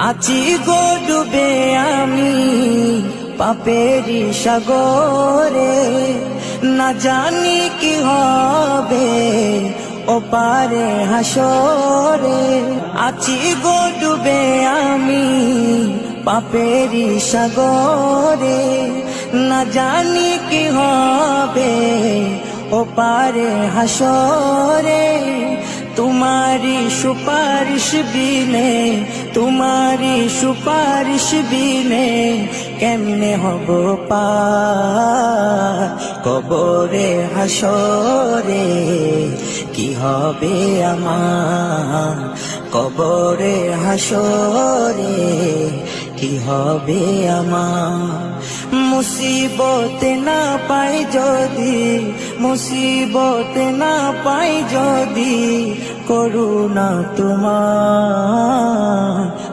আছি গো ডুবে আমি পাপেরি সাগরে, না জানি কি হবে ও পারে হাসরে। আছি গো ডুবে আমি পাপেরি সাগরে, না জানি কি হবে ও পারে হাসরে। तुम्हारी सुपारिश बिने, तुम्हारी सुपारिश बिने केमने हब पार कबरे हासरे की हबे आमार कबरे हासरे की हबे आमार। मुसीबत ना पाई जदि, मुसीबत ना पाई जदि करुणा तुम्हार